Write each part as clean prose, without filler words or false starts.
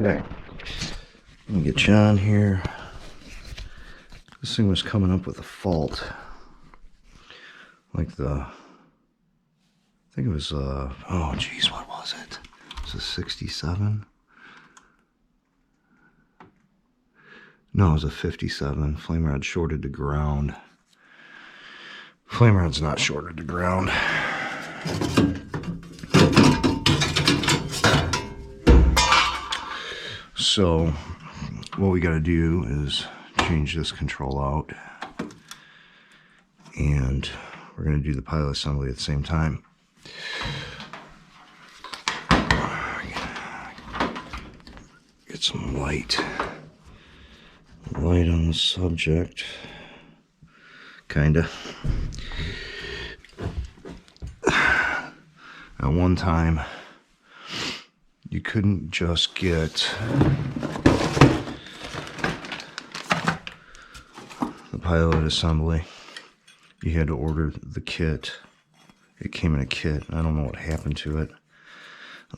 Okay, let me get you on here. This thing was coming up with a fault. Like I think it was, oh geez, what was it? Was it 67? No, it was a 57. Flame rod shorted to ground. Flame rod's not shorted to ground. So what we got to do is change this control out, and we're going to do the pilot assembly at the same time. Get some light on the subject, kinda. At one time, you couldn't just get the pilot assembly. You had to order the kit. It came in a kit. I don't know what happened to it,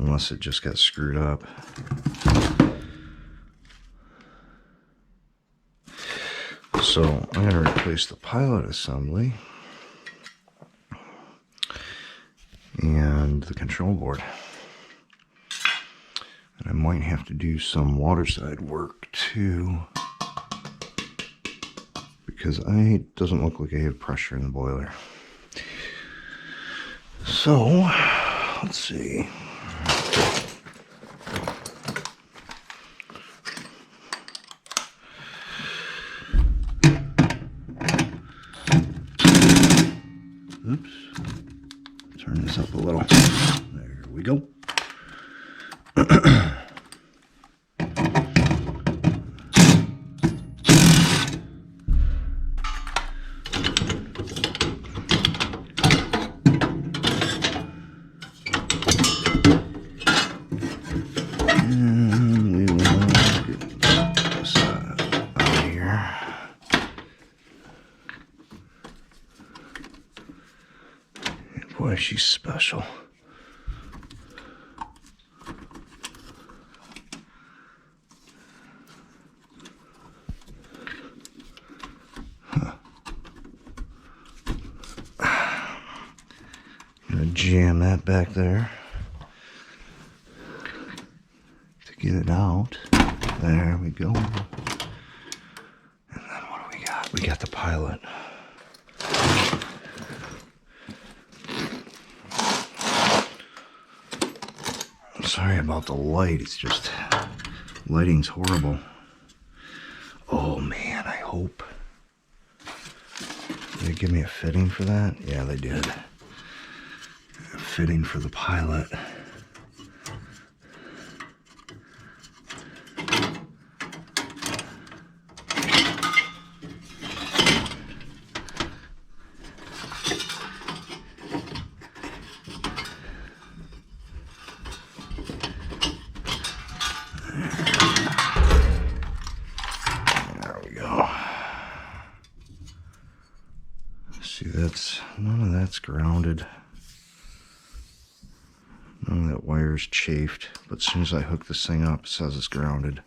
unless it just got screwed up. So I'm going to replace the pilot assembly and the control board. And I might have to do some water side work too, because it doesn't look like I have pressure in the boiler. So let's see. Oops. Turn this up a little. There we go. And we will get this out of here. Boy, she's special. Gonna jam that back there to get it out. There we go. And then what do we got? We got the pilot. Sorry about the light, it's just, lighting's horrible. Oh man, I hope. Did they give me a fitting for that? Yeah, they did. A fitting for the pilot. See, none of that's grounded. None of that wire's chafed, but as soon as I hook this thing up, it says it's grounded.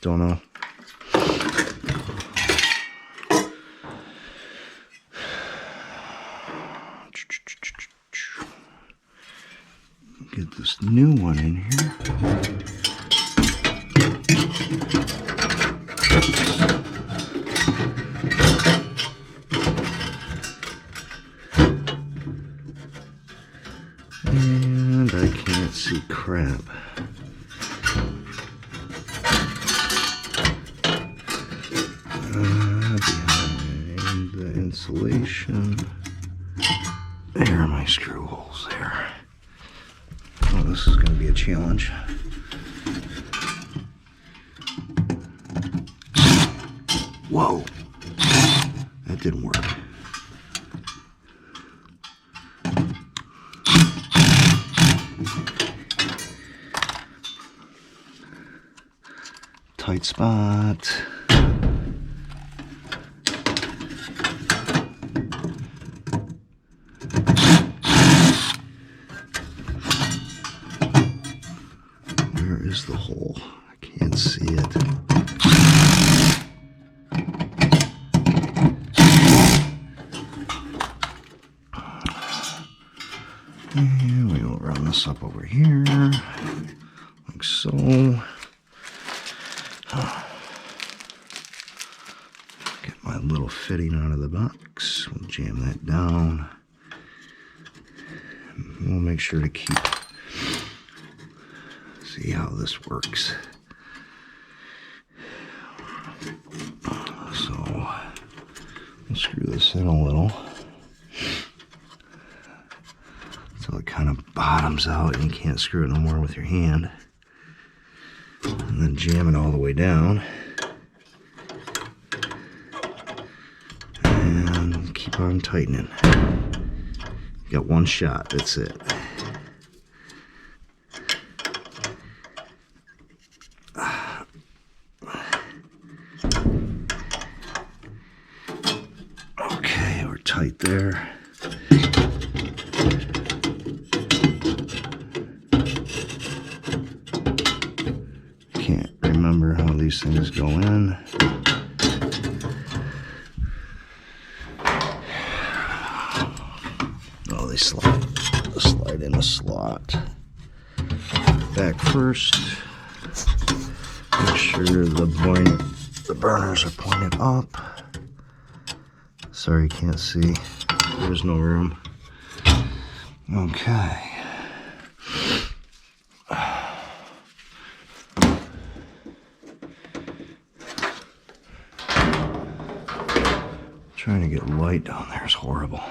Don't know. Get this new one in here. And I can't see crap. Behind the insulation. There are my screw holes there. Oh, this is going to be a challenge. Whoa! That didn't work. Tight spot. is the hole? I can't see it. And we will run this up over here, like so. Get my little fitting out of the box. We'll jam that down. We'll make sure to see how this works. So, we'll screw this in a little. So it kind of bottoms out and you can't screw it no more with your hand. And then jam it all the way down. And keep on tightening. You got one shot, that's it. Okay, we're tight there. Can't remember how these things go in. Oh, they slide in a slot. Back first. Make sure the burners are pointed up. Sorry, you can't see. There's no room. Okay. Trying to get light down there is horrible.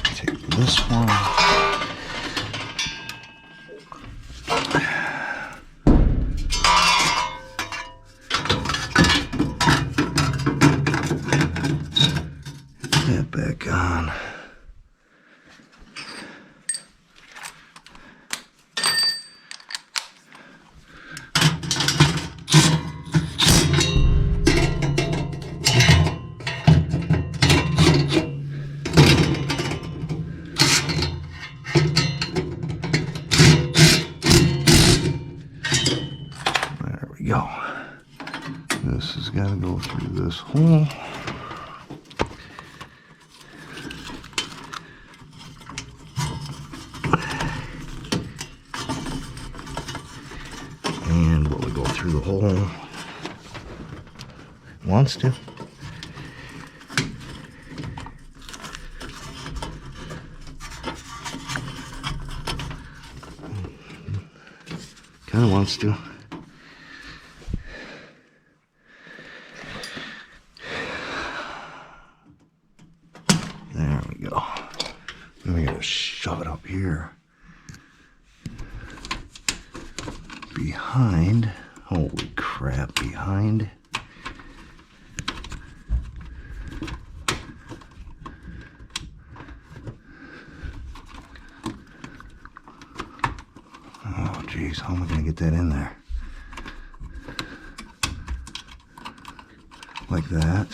Take this one. Put that back on. Go. This has got to go through this hole. And will it go through the hole? It wants to. Kind of wants to. There we go. Then we gotta shove it up here. Behind. Holy crap, behind. Oh geez, how am I gonna get that in there? Like that.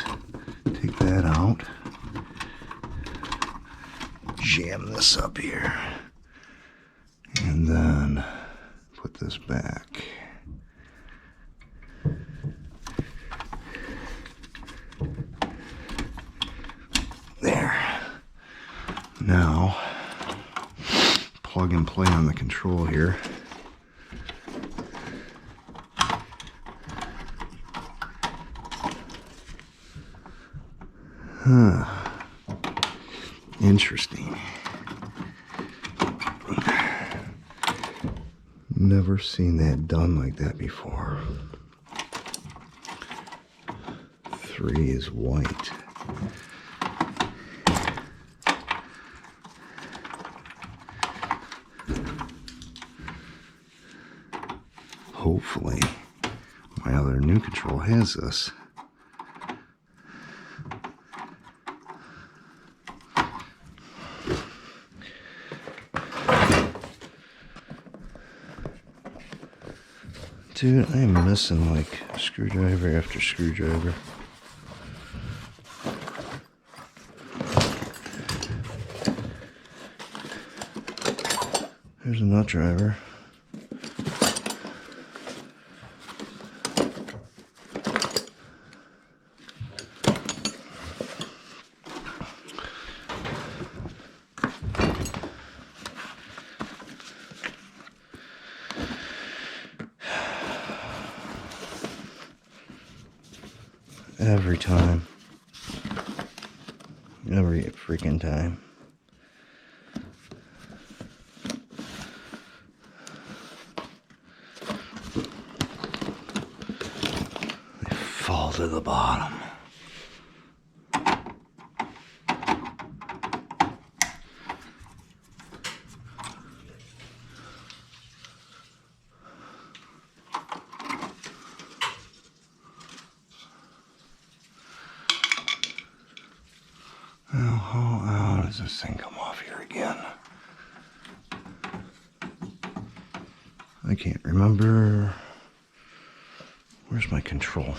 Take that out. Jam this up here. And then put this back. There. Now, plug and play on the control here. Huh. Interesting. Never seen that done like that before. 3 is white. Hopefully, my other new control has this. Dude, I am missing like screwdriver after screwdriver. There's a nut driver. every time. Every freaking time. They fall to the bottom. How does this thing come off here again? I can't remember. Where's my control?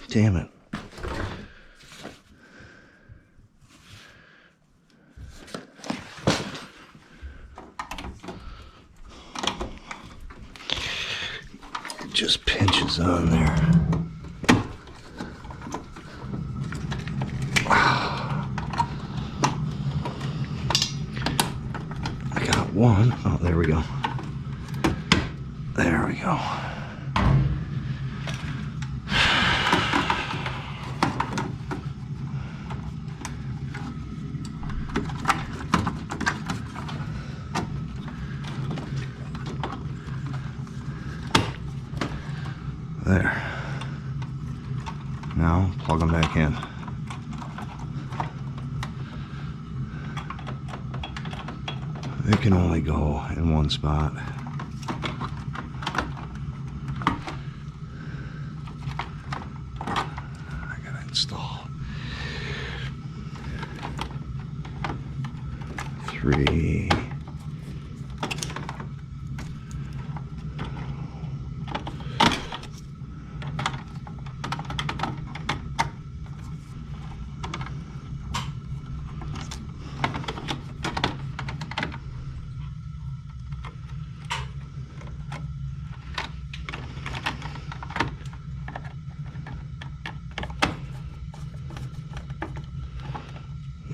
Damn it. It just pinches on there. I got one. Oh, there we go. There we go. There. Now plug them back in. They can only go in one spot. I gotta install 3.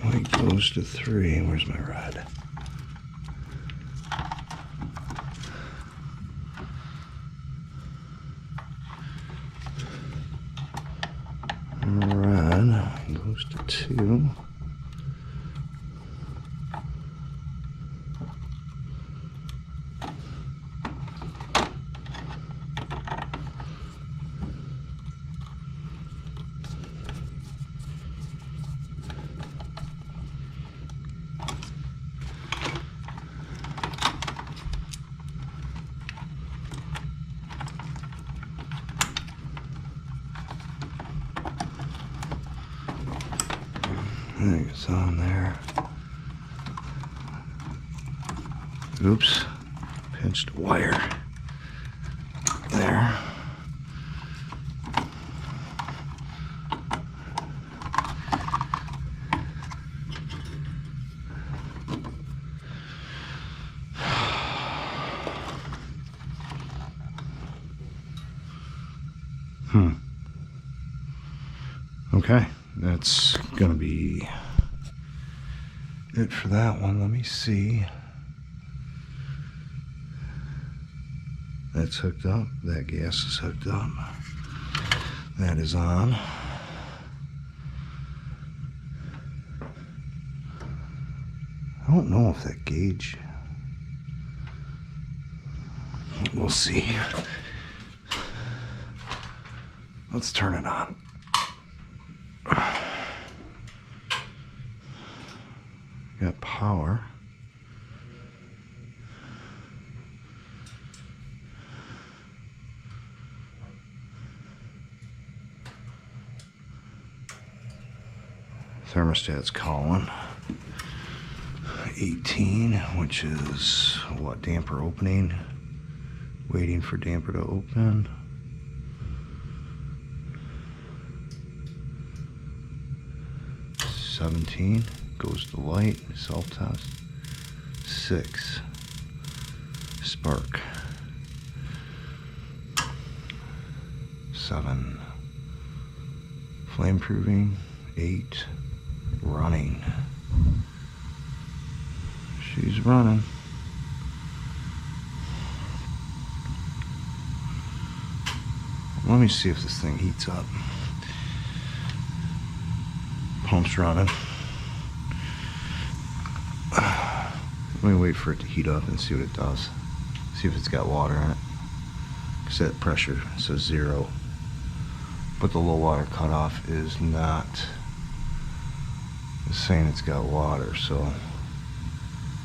White goes to 3. Where's my red? Red goes to 2. I think it's on there. Oops. Pinched wire. There. Okay, that's gonna be it for that one. Let me see. That's hooked up. That gas is hooked up. That is on. I don't know if that gauge. We'll see. Let's turn it on. Got power. Thermostat's calling. 18, which is what, damper opening? Waiting for damper to open. 17 goes to light, self-test. 6 spark. 7 flame proving. 8 running. She's running. Let me see if this thing heats up. Pump's running. Let me wait for it to heat up and see what it does. See if it's got water in it. Set pressure says 0, but the low water cutoff is not saying it's got water, so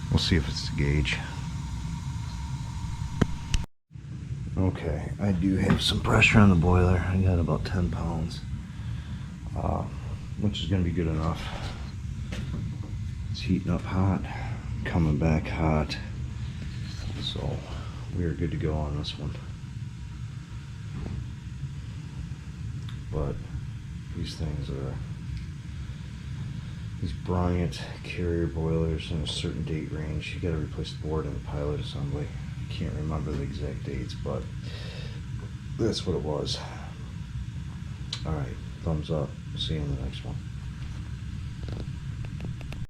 we'll see if it's the gauge. Okay, I do have some pressure on the boiler. I got about 10 pounds, which is going to be good enough. It's heating up hot, coming back hot, so we are good to go on this one. But these things are, these Bryant carrier boilers in a certain date range, you got to replace the board in the pilot assembly. I can't remember the exact dates, but that's what it was. Alright, thumbs up. See you in the next one.